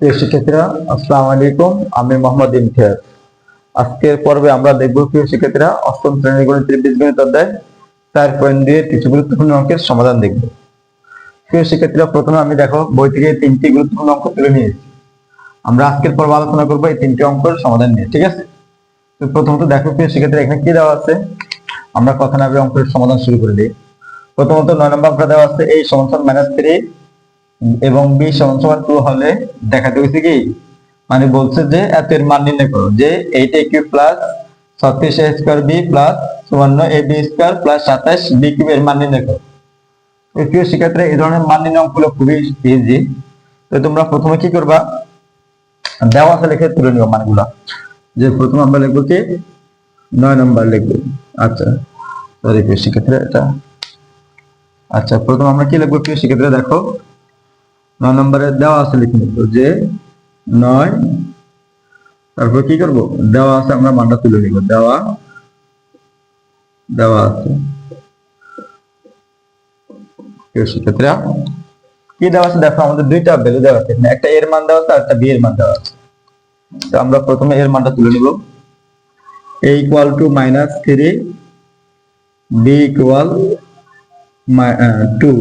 প্রিয় শিক্ষার্থীরা, আসসালামু আলাইকুম। আমি মোহাম্মদ ইমতিয়াজ। আজকের পর্বে আমরা দেখব প্রিয় শিক্ষার্থীরা অষ্টম শ্রেণীর গণিতের বীজগণিত অধ্যায় 4.2 কিছু গুরুত্বপূর্ণ অঙ্কের সমাধান দেখব। প্রিয় শিক্ষার্থীরা, প্রথমে আমি দেখো বই থেকে 3টি গুরুত্বপূর্ণ অঙ্ক তুলে নিয়েছি। আমরা আজকের পর্বে আলোচনা করব এই 3টি অঙ্কের সমাধান নিয়ে, ঠিক আছে? তো প্রথমত দেখো প্রিয় শিক্ষার্থীরা, এখানে কি দেওয়া আছে, আমরা কথা না বলে অঙ্কের সমাধান শুরু করে দিই। প্রথমত 9 নম্বর অঙ্কটা দেওয়া আছে a = -3 এবং b = 2 হলে দেখাতে হয়েছে কি, মানে বলছে যে এত এর মান নির্ণয় করো, যে 8a³ plus 36a² b plus 54ab² plus 27b³ এর মান নির্ণয় করো। প্রিয় শিক্ষার্থীরা, এই ধরনের মান নির্ণয় অঙ্কগুলো খুবই ইজি। তো তোমরা প্রথমে কি করবা, দেওয়া আছে লিখে তুলে নিও মানগুলো। যে প্রথমে আমরা লিখবো কি 9 নম্বর লিখবো। আচ্ছা সরি প্রিয় শিক্ষার্থীরা, এটা আচ্ছা প্রথমে আমরা কি লিখবো প্রিয় শিক্ষার্থীরা, দেখো 9 নম্বরে দেওয়া আছে লিখে নিব যে 9, তারপর কি করব, দেওয়া আছে আমরা মানটা তুলে নিব। দেওয়া আছে শিক্ষার্থীরা, কি দেওয়া আছে দেখো, আমাদের দুইটা ভ্যালু দেওয়া আছে, একটা এর মান দেওয়া আছে আর একটা বি এর মান দেওয়া আছে। তো আমরা প্রথমে এর মানটা তুলে নিব। a = -3, b = 2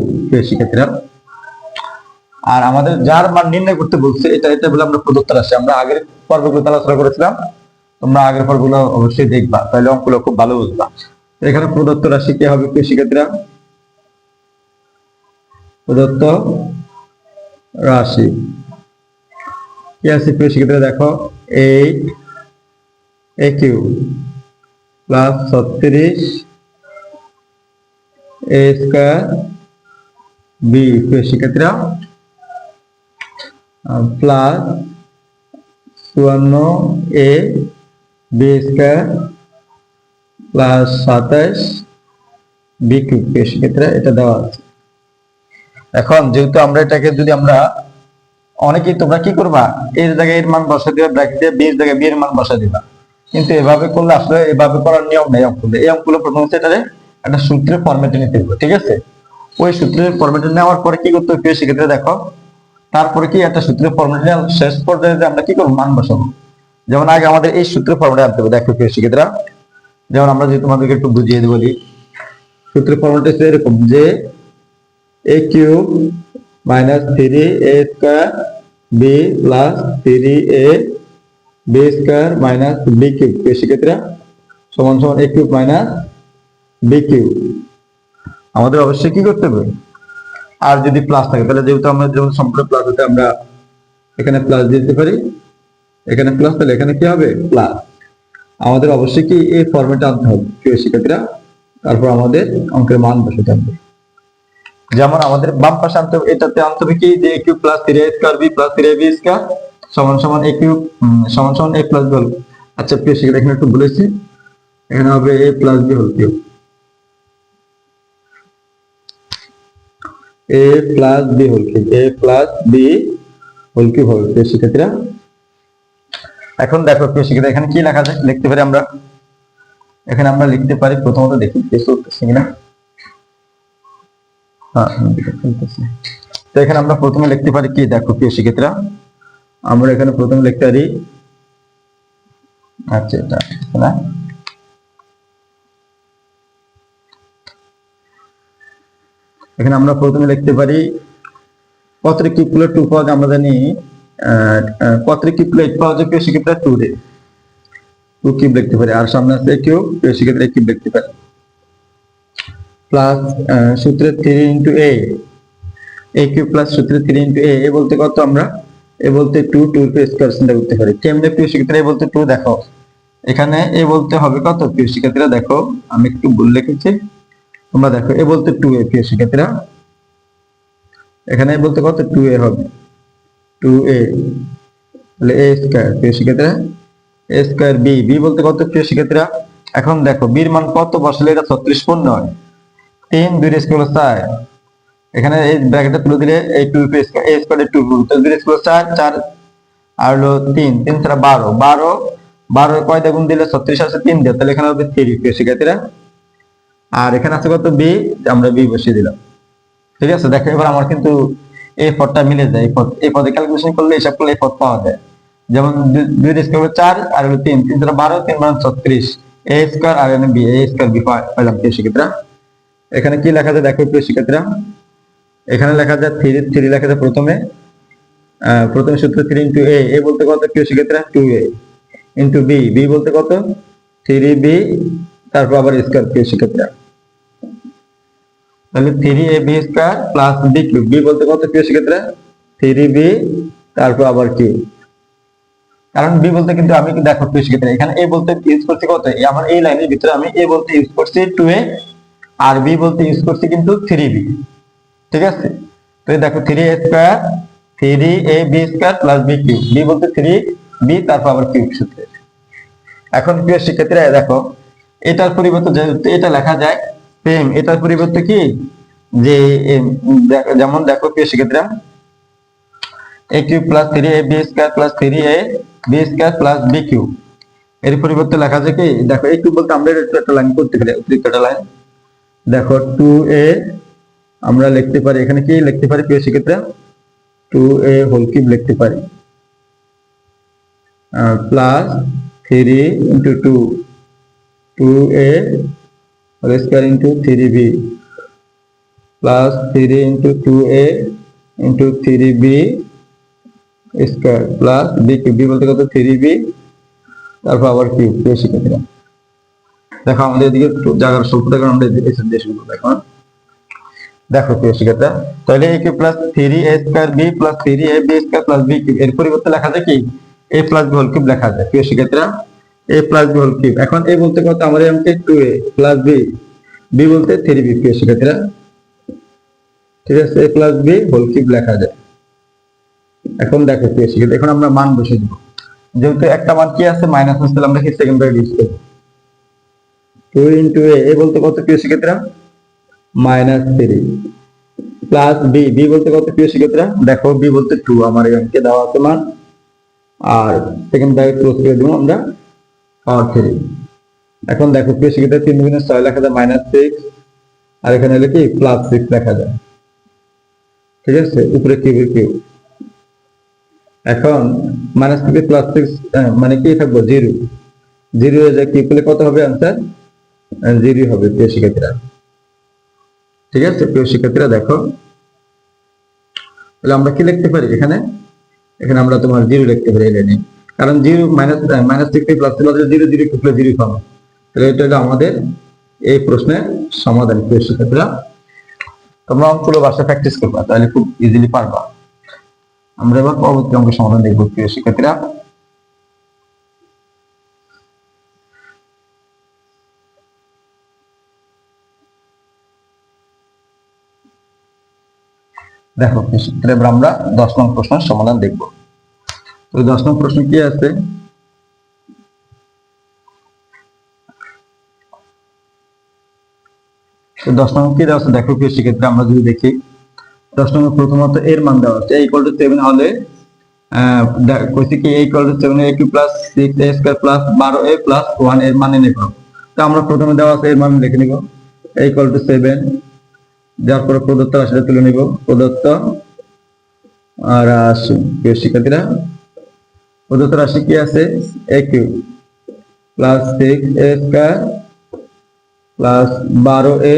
শিক্ষার্থীরা। আর আমাদের যার মান নির্ণয় করতে বলছে এটা বলে আমরা প্রদত্ত রাশি, আমরা আগের পর্বগুলো আলোচনা করেছিলাম, তোমরা আগের পর্বগুলো অবশ্যই দেখবা, তাহলে অঙ্কগুলো খুব ভালো বুঝবা। এখানে প্রদত্ত রাশি কি হবে প্রিয় শিক্ষার্থীরা, প্রদত্ত রাশি কি আছে প্রিয় শিক্ষার্থীরা, দেখো 8a³ প্লাস 36a²b প্রিয় শিক্ষার্থীরা প্লাস 54ab² প্লাস 27b³ প্রিয় শিক্ষার্থীরা, এটা দেওয়া আছে। এখন যেহেতু আমরা এটাকে যদি আমরা অনেকেই, তোমরা কি করবা, এর জায়গায় এর মান বসা দিবা, ব্র্যাকেটে বি এর জায়গায় বি এর মান বসা দিবা, কিন্তু এভাবে করলে আসলে এভাবে করার নিয়ম নেই অঙ্কগুলো। এই অঙ্কগুলো প্রথমে এটারে একটা সূত্রের ফরম্যাটে নিতে হবে, ঠিক আছে? ওই সূত্রের ফরম্যাটে নেওয়ার পরে কি করতে হবে সেক্ষেত্রে দেখো, তারপরে কি একটা সূত্রের ফরম্যাটে শেষ পর্যায়ে আমরা কি করবো, মান বসাবো। যেমন আগে আমাদের এই সূত্রের ফরম্যাটে আনতে হবে। দেখো শিক্ষার্থীরা, যেমন আমরা যদি তোমাদেরকে একটু বুঝিয়ে বলি, সূত্রের ফরম্যাটে এরকম যে a³ - 3a² b plus 3ab² minus b³ শিক্ষার্থীরা সমান a³ মাইনাস b³ আমাদের অবশ্যই কি করতে হবে, আর যদি প্লাস থাকে তাহলে যেহেতু আমরা যেমন সম্পূর্ণ প্লাস হতে আমরা এখানে প্লাস দিতে পারি, এখানে প্লাস, তাহলে এখানে কি হবে প্লাস। আমাদের অবশ্যই কি এই ফরম্যাটে আনতে হবে প্রিয় শিক্ষার্থীরা, তারপর আমাদের অঙ্কের মান বসাতে হবে। যেমন আমাদের বাম পাশে আনতে হবে, এটাতে আনতে হবে কি, যে a³ plus 3a² b plus 3ab² সমান a³ সমান a প্লাস b হল। আচ্ছা প্রিয় শিক্ষার্থীরা, এখানে একটু বলেছি, এখানে হবে a plus b whole cube, a plus b whole cube, a plus b whole cube হবে প্রিয় শিক্ষার্থীরা। এখন দেখো প্রিয় শিক্ষার্থীরা, এখানে কি লেখা যায়, লিখতে পারি আমরা, এখানে আমরা লিখতে পারি, প্রথমত দেখি কিছু উঠতেছে কিনা। তো এখানে আমরা প্রথমে লিখতে পারি কি, দেখো প্রিয় শিক্ষার্থীরা, আমরা এখানে প্রথমে লিখতে পারি, আচ্ছা এটা না, এখানে আমরা প্রথমে লিখতে পারি কত কিউবগুলো 2 পাওয়া যায়, আমরা জানি কত কিউবগুলো 8 পাওয়া যায় প্রিয় শিক্ষার্থীরা, 2 রে 2 কিউব লিখতে পারি, আর সামনে আছে কিউব প্রিয় শিক্ষার্থীরা কিউব লিখতে পারি, প্লাস সূত্রে 3 * a³ প্লাস সূত্রে 3 * a বলতে কত, আমরা এ বলতে 2 এর স্কয়ার চিন্তা করতে পারি। কেমনে প্রিয় শিক্ষার্থীরা, এ বলতে 2, দেখো এখানে এ বলতে হবে কত প্রিয় শিক্ষার্থীরা, দেখো আমি একটু ভুল লিখেছি, তোমরা দেখো এ বলতে 2a প্রিয় শিক্ষার্থীরা, এখানে বলতে কত 2a হবে, 2a তাহলে a² প্রিয় শিক্ষার্থীরা, a² b বলতে কত প্রিয় শিক্ষার্থীরা। এখন দেখো b এর মান কত বসালে এটা 36 পূর্ণ হয়, 3 2 এর স্কয়ার 4, এখানে এই ব্র্যাকেটে তুলে দিলে এই 2 এর স্কয়ার, a স্কয়ার 2 তো 2 এর স্কয়ার 4 4 আর হলো 3 3 ছাড়া 12 12 12 কয় দিয়ে গুণ দিলে 36 আসে 3 দিয়ে, তাহলে এখানে হবে 3 প্রিয় শিক্ষার্থীরা। আর এখানে আছে কত বি, আমরা বি বসিয়ে দিলাম, ঠিক আছে? দেখো এবার আমার কিন্তু এই পদটা মিলে যায়, এই পদে ক্যালকুলেশন করলে হিসাব করলে এই পদ পাওয়া যায়। যেমন 2 স্কয়ার 4 আর হলো 3 3 12 3 36 a স্কয়ার আর এখানে b a স্কয়ার b পাইলাম প্রিয় শিক্ষার্থীরা। এখানে কি লেখা যায় দেখো প্রিয় শিক্ষার্থীরা, এখানে লেখা যায় 3 লেখা যায় প্রথমে সূত্র 3 ইনটু a বলতে কত প্রিয় শিক্ষার্থীরা 2a ইনটু b বলতে কত 3b তারপর আবার স্কয়ার প্রিয় শিক্ষার্থীরা। তাহলে 3ab square plus b cube, b বলতে কত প্রিয় শিক্ষার্থীরা 3b তারপর আবার কিউব। কারণ b বলতে কিন্তু আমি দেখো প্রিয় শিক্ষার্থীরা এখানে a বলতে ইউজ করছি কত, আমার এই লাইনের ভিতরে আমি a বলতে ইউজ করছি 2a আর b বলতে ইউজ করছি কিন্তু 3b, ঠিক আছে। তো দেখো 3a square 3ab square plus b cube, b বলতে 3b তারপর আবার কিউব সূত্রে। এখন প্রিয় শিক্ষার্থীরা দেখো এটার পরিবর্তে এটা লেখা যায় সেম, এটার পরিবর্তে কি যে যেমন দেখো প্রিয় শিক্ষার্থীরা a cube plus 3ab square plus 3ab square plus b cube, এর পরিবর্তে লেখা যায় কি দেখো a কিউব বলতে আমরা একটা লাইন করতে পারি, অতিরিক্ত একটা লাইন দেখো 2a আমরা লিখতে পারি, এখানে কি লিখতে পারি প্রিয় শিক্ষার্থীরা 2a হোল কিউব লিখতে পারি plus 3 into 2a whole square into 3b plus 3 into 2a into 3b square plus b cube, b বলতে কত 3b তারপর আবার কিউব। প্রিয় শিক্ষার্থীরা দেখো আমাদের এদিকে জায়গার স্বল্পতা কারণ আমরা এসে দিয়ে শুরু করব। এখন দেখো প্রিয় শিক্ষার্থীরা তাহলে a cube plus 3a square b plus 3ab square plus b cube, এর পরিবর্তে লেখা যায় কি a plus b whole cube লেখা যায় প্রিয় শিক্ষার্থীরা a plus b whole cube. এখন a বলতে কত আমাদের এমকে 2a প্লাস b বলতে 3b প্রিয় শিক্ষার্থীরা, ঠিক আছে a plus b whole cube লেখা যায়। এখন দেখো প্রিয় শিক্ষার্থী এখন আমরা মান বসে দেব, যেহেতু একটা মান কি আছে মাইনাস আছে আমরা কি সেকেন্ড ব্র্যাকেট ইউজ করব 2 ইনটু a বলতে কত প্রিয় শিক্ষার্থীরা মাইনাস 3 প্লাস b বলতে কত প্রিয় শিক্ষার্থীরা দেখো b বলতে 2 আমার এখানে দেওয়া আছে মান, আর সেকেন্ড ব্র্যাকেট ক্লোজ করে দেব আমরা পাওয়ার 3। এখন দেখো প্রিয় শিক্ষার্থীরা 3 গুণে 6 লেখা যায় মাইনাস 6 আর এখানে হলো কি প্লাস 6 লেখা যায়, ঠিক আছে উপরে কিউবের কিউব। এখন মাইনাস থেকে প্লাস 6 মানে কি থাকবো 0 হয়ে যায়, কিউব করলে কত হবে आंसर 0 হবে প্রিয় শিক্ষার্থীরা, ঠিক আছে। প্রিয় শিক্ষার্থীরা দেখো তাহলে আমরা কি লিখতে পারি এখানে আমরা তোমার 0 লিখতে পারি এই লাইনে, কারণ 0 মাইনাস থেকে প্লাস 0 কিউব 0 পাবো। তাহলে এটা হলো আমাদের এই প্রশ্নের সমাধান প্রিয় শিক্ষার্থীরা। তোমরা অঙ্কগুলো বাসায় প্র্যাকটিস করবা তাহলে খুব ইজিলি পারবা। আমরা এবার পরবর্তী অঙ্কের সমাধান দেখব প্রিয় শিক্ষার্থীরা। দেখো শিক্ষার্থীরা আমরা 10 নং প্রশ্নের সমাধান দেখব। তো 10 নং প্রশ্ন কি আছে তো 10 নং কি দেওয়া আছে দেখো প্রিয় শিক্ষার্থীরা আমরা যদি দেখি 10 নম্বর প্রথমত এর মান দেওয়া আছে ইকুয়াল টু 7 হলে কইছে কি a equal to 7 a cube plus 6a square plus 12a plus 1 এর মান নির্ণয় করো। তো আমরা প্রথমে দেওয়া আছে এর মান লিখে নিব a ইকুয়াল টু 7, যার পরে প্রদত্ত রাশিটা তুলে নিব প্রদত্ত রাশি প্রিয় শিক্ষার্থীরা প্রদত্ত রাশি কি আছে a cube plus 6a square plus 12a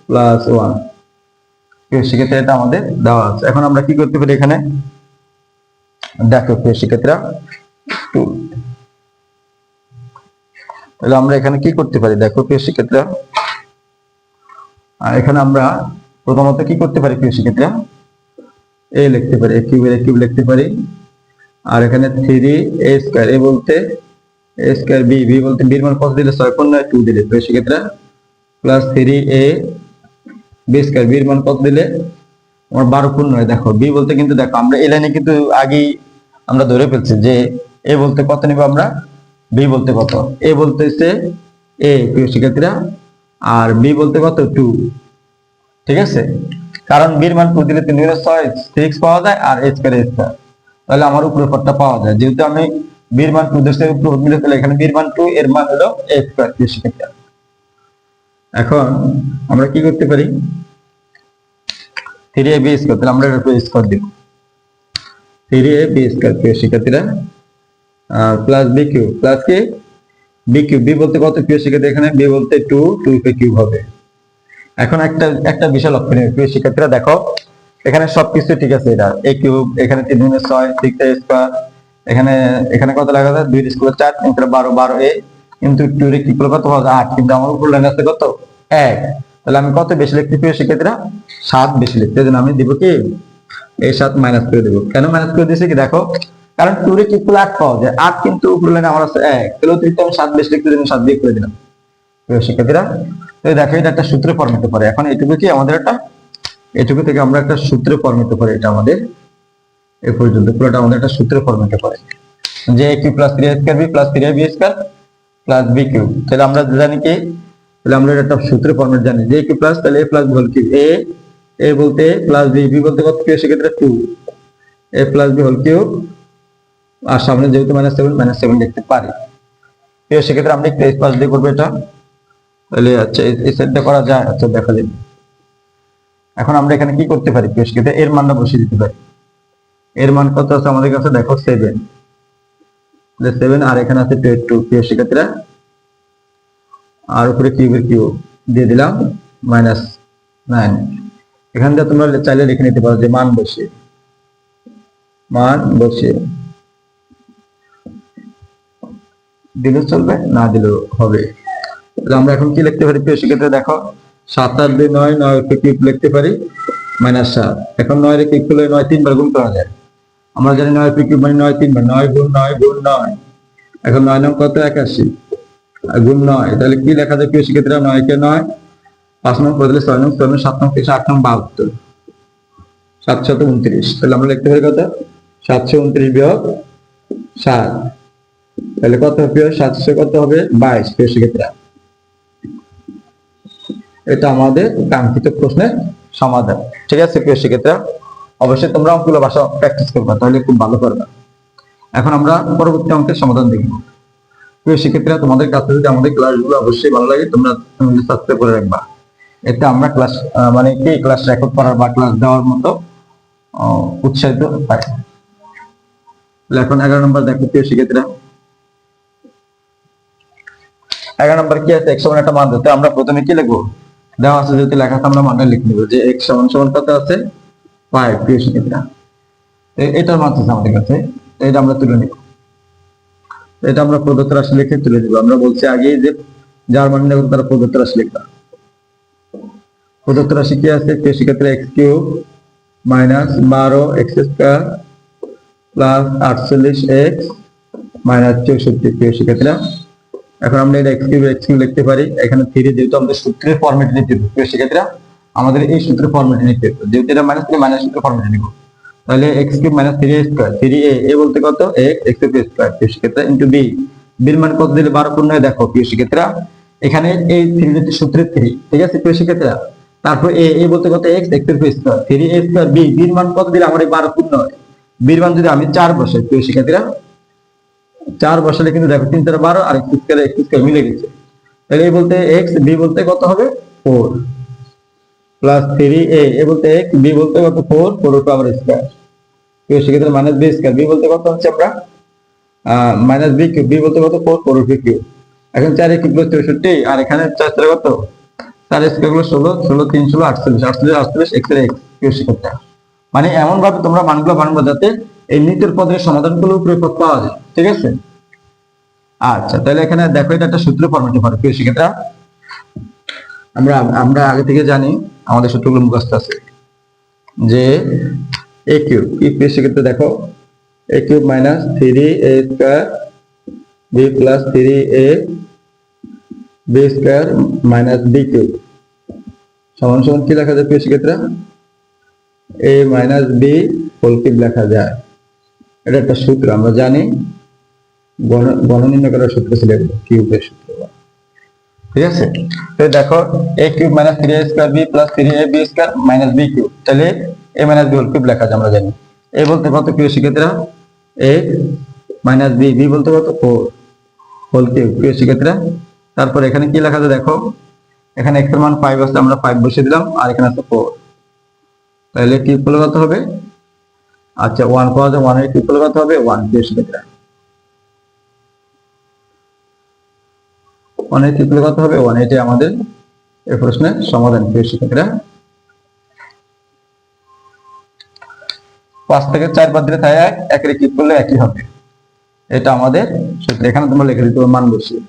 plus 1 শিক্ষার্থীরা এটা আমাদের দেওয়া আছে। এখন আমরা কি করতে পারি এখানে দেখো প্রিয় শিক্ষার্থীরা তাহলে আমরা এখানে কি করতে পারি দেখো প্রিয় শিক্ষার্থীরা এখানে আমরা প্রথমত কি করতে পারি প্রিয় শিক্ষার্থীরা a লিখতে পারি a কিউব লিখতে পারি, আর এখানে 3a স্কয়ার a বলতে a স্কয়ার b বলতে b এর মান কত দিলে 6 পূর্ণ 2 দিলে প্রিয় শিক্ষার্থীরা plus 3a b square b এর মান কত দিলে আমার 12 পূর্ণ হয়। দেখো b বলতে কিন্তু দেখো আমরা এই লাইনে কিন্তু আগেই আমরা ধরে ফেলছি যে a বলতে কত নিব আমরা b বলতে কত a বলতেছে a প্রিয় শিক্ষার্থীরা আর b বলতে কত 2, ঠিক আছে। কারণ b এর মান 2 দিলে 3 গুণে 6 6 পাওয়া যায় আর a স্কয়ার তাহলে আমার উপরের পদটা পাওয়া যায়, যেহেতু আমি b এর মান 2 দেশের উপর মিলে তাহলে এখানে b এর মান 2 এর মান হলো a স্কয়ার প্রিয় শিক্ষার্থীরা। এখন আমরা কি করতে পারি থ্রি এ বি স্কোয়ার, তাহলে আমরা এটা স্কোয়ার দিব, থ্রি এ বি স্কোয়ার প্রিয় শিক্ষার্থীরা, প্লাস বি কিউব, প্লাস কি বি কিউব, বি বলতে কত প্রিয় শিক্ষার্থী, এখানে বি বলতে টু, টু কে কিউব হবে। এখন একটা একটা বিষয় লক্ষ্য নিয়ে প্রিয় শিক্ষার্থীরা দেখো, এখানে সবকিছু ঠিক আছে, এটা এ কিউব, এখানে 3 গুণে 6 6 এ স্কয়ার, এখানে এখানে কত লাগা যায় 2 স্কয়ার 4 3 করে 12 12 এ, কিন্তু 2 রে কি করলে কত হবে 8, কিন্তু আমার উপর লাইন আছে কত 1, তাহলে আমি কত বেশি লিখতে প্রিয় শিক্ষার্থীরা 7 বেশি লিখতে, এজন্য আমি দিব কি এই 7 মাইনাস করে দেব। কেন মাইনাস করে দিয়েছি কি দেখো, কারণ 2 রে কি করলে 8 পাওয়া যায়, 8 কিন্তু উপর লাইনে আমার আছে 1, তাহলে অতিরিক্ত আমি 7 বেশি লিখতে জন্য 7 দিয়ে করে দিলাম প্রিয় শিক্ষার্থীরা। তো দেখো এটা একটা সূত্রে ফর্মেট করে, এখন এটুকু কি আমাদের একটা, এটুকু থেকে আমরা একটা সূত্রে ফর্মেট করে, এটা আমাদের এই পর্যন্ত পুরোটা আমাদের একটা সূত্রে ফর্মেট করে, যে a cube plus 3a square b plus 3ab square plus b cube, তাহলে আমরা জানি কি, তাহলে আমরা একটা সূত্রে ফর্মেট জানি যে a কিউব প্লাস, তাহলে a plus whole cube, a বলতে প্লাস b, b বলতে কত প্রিয় সেক্ষেত্রে 2, a plus b whole cube, আর সামনে যেহেতু -7 লিখতে পারি প্রিয় সেক্ষেত্রে আমরা একটু s প্লাস দিয়ে করব এটা, তাহলে আচ্ছা এই সেটটা করা যায়, আচ্ছা দেখা যাবে। এখন আমরা এখানে কি করতে পারি প্রিয় শিক্ষার্থী, এর মানটা বসিয়ে দিতে পারি, এর মান কত আছে আমাদের কাছে দেখো 7, 7 আর এখানে আছে 2 প্রিয় শিক্ষার্থীরা, আর উপরে কিউবের কিউব দিয়ে দিলাম -9, এখান থেকে তোমরা চাইলে লিখে নিতে পারো যে মান বসিয়ে দিলেও চলবে, না দিলেও হবে। তাহলে আমরা এখন কি লিখতে পারি প্রিয় শিক্ষার্থীরা দেখো, 7 আর 2 9, 9 কে কিউব লিখতে পারি -7, এখন 9 রে কিউব করলে 9 3 বার গুণ করা যায়, আমরা জানি 9 পি কিউব মানে 9 3 বার, 9 গুণ 9 গুণ 9, এখন 9 নং কত 81 আর গুণ 9, তাহলে কি লেখা যায় প্রিয় শিক্ষার্থীরা, 9 কে 9, 5 নং বদলে 6 নং 6 নং 7 নং 8 নং 72, 729, তাহলে আমরা লিখতে পারি কত 729 বিয়োগ 7, তাহলে কত হবে 700 কত হবে 22 প্রিয় শিক্ষার্থীরা। এটা আমাদের কাঙ্ক্ষিত প্রশ্নের সমাধান, ঠিক আছে প্রিয় শিক্ষার্থীরা। অবশ্যই তোমরা অঙ্কগুলো বাসা প্র্যাকটিস করবে, তাহলে খুব ভালো করবে। এখন আমরা পরবর্তী অঙ্কের সমাধান দেখব প্রিয় শিক্ষার্থীরা। তোমাদের কাছে যদি আমাদের ক্লাসগুলো অবশ্যই ভালো লাগে, তোমরা সাবস্ক্রাইব করে রাখবা, এতে আমরা ক্লাস মানে কি ক্লাস রেকর্ড করার বা ক্লাস দেওয়ার মতো উৎসাহিত পাই। এখন 11 নম্বর দেখো প্রিয় শিক্ষার্থীরা, 11 নম্বর কি আছে, x সমান একটা মান দিতে, আমরা প্রথমে কি লিখবো, দেওয়া আছে যেহেতু লেখা আছে আমরা মানটা লিখে নেব, যে x সমান সমান কত আছে 5 প্রিয় শিক্ষার্থীরা, এটার মান আছে আমাদের কাছে, এটা আমরা তুলে নিব, এটা আমরা প্রদত্ত রাশি লিখে তুলে নিব। আমরা বলছি আগে যে যার মান নেব তারা প্রদত্ত রাশি লিখবা। প্রদত্ত রাশি কি আছে প্রিয় শিক্ষার্থীরা, x cube minus 12 x square plus 48x minus 64 প্রিয় শিক্ষার্থীরা। এখন আমরা এটা x কিউব লিখতে পারি, এখানে 3 যেহেতু আমাদের সূত্রের ফরম্যাটে নিতে হবে প্রিয় শিক্ষার্থীরা, আমাদের এই সূত্রের ফরম্যাটে নিতে হবে, যেহেতু এটা মাইনাস থেকে মাইনাস সূত্রের ফরম্যাটে নিব, তাহলে x cube minus 3a square, 3a a বলতে কত x x স্কয়ার প্রিয় শিক্ষার্থীরা ইনটু b, b এর মান কত দিলে 12 পূর্ণ হয় দেখো প্রিয় শিক্ষার্থীরা, এখানে এই 3 হচ্ছে সূত্রের 3, ঠিক আছে প্রিয় শিক্ষার্থীরা। তারপর a বলতে কত x x square, 3a square b, b এর মান কত দিলে আমার এই 12 পূর্ণ হয়, b এর মান যদি আমি 4 বসাই প্রিয় শিক্ষার্থীরা, 4 বসালে কিন্তু দেখো 3 4 12 আর x স্কয়ার মিলে গেছে, তাহলে a বলতে x, b বলতে কত হবে 4 প্লাস 3a, a বলতে x, b বলতে কত 4 4 এর পাওয়ার স্কয়ার প্রিয় শিক্ষার্থীরা মাইনাস b স্কয়ার, b বলতে কত হচ্ছে আমরা মাইনাস b কিউব, b বলতে কত 4 4 এর কিউব, এখন 4 এর কিউব 64 আর এখানে 4 4 কত 4 স্কয়ার গুলো 16 16 3 16 48 48 48 x এর x প্রিয় শিক্ষার্থীরা। মানে এমন ভাবে তোমরা মানগুলো বানাবো যাতে এই নিচের পদের সমাধানগুলো উপরে পদ পাওয়া যায়, ঠিক আছে। আচ্ছা তাহলে এখানে দেখো এটা একটা সূত্র ফরম্যাটে পারে প্রিয় শিক্ষার্থীরা, আমরা আগে থেকে জানি, আমাদের সূত্রগুলো মুখস্থ আছে, যে a কিউব কি প্রিয় শিক্ষার্থীরা দেখো, a cube minus 3a square b plus 3a b square minus b cube সমান সমান কি লেখা যায় প্রিয় শিক্ষার্থীরা, a minus b whole cube লেখা যায়। এটা একটা সূত্র আমরা জানি, গণ নির্ণয় করার সূত্র ছিল কিউবের সূত্র, ঠিক আছে। তো দেখো a cube minus 3a square b plus 3ab square minus b cube, তাহলে a minus b whole cube লেখা যায় আমরা জানি। a বলতে কত প্রিয় শিক্ষার্থীরা a মাইনাস b, b বলতে কত 4 হোল কিউব প্রিয় শিক্ষার্থীরা। তারপর এখানে কি লেখা আছে দেখো, এখানে x এর মান 5 আছে, আমরা 5 বসিয়ে দিলাম, আর এখানে আছে 4, তাহলে ট্রিপল কত হবে? আচ্ছা, 1 পাওয়া যায়, 1 এর ট্রিপল কত হবে? 1 প্রিয় শিক্ষার্থীরা। 1 এর ট্রিপল কত হবে? 1। এটাই আমাদের এই প্রশ্নের সমাধান প্রিয় শিক্ষার্থীরা। 5 থেকে 4 বাদ দিলে তাই 1, 1 এর কি করলে একই হবে। এটা আমাদের সূত্র। এখানে তোমরা লিখে দিতে হবে মান বসিয়ে।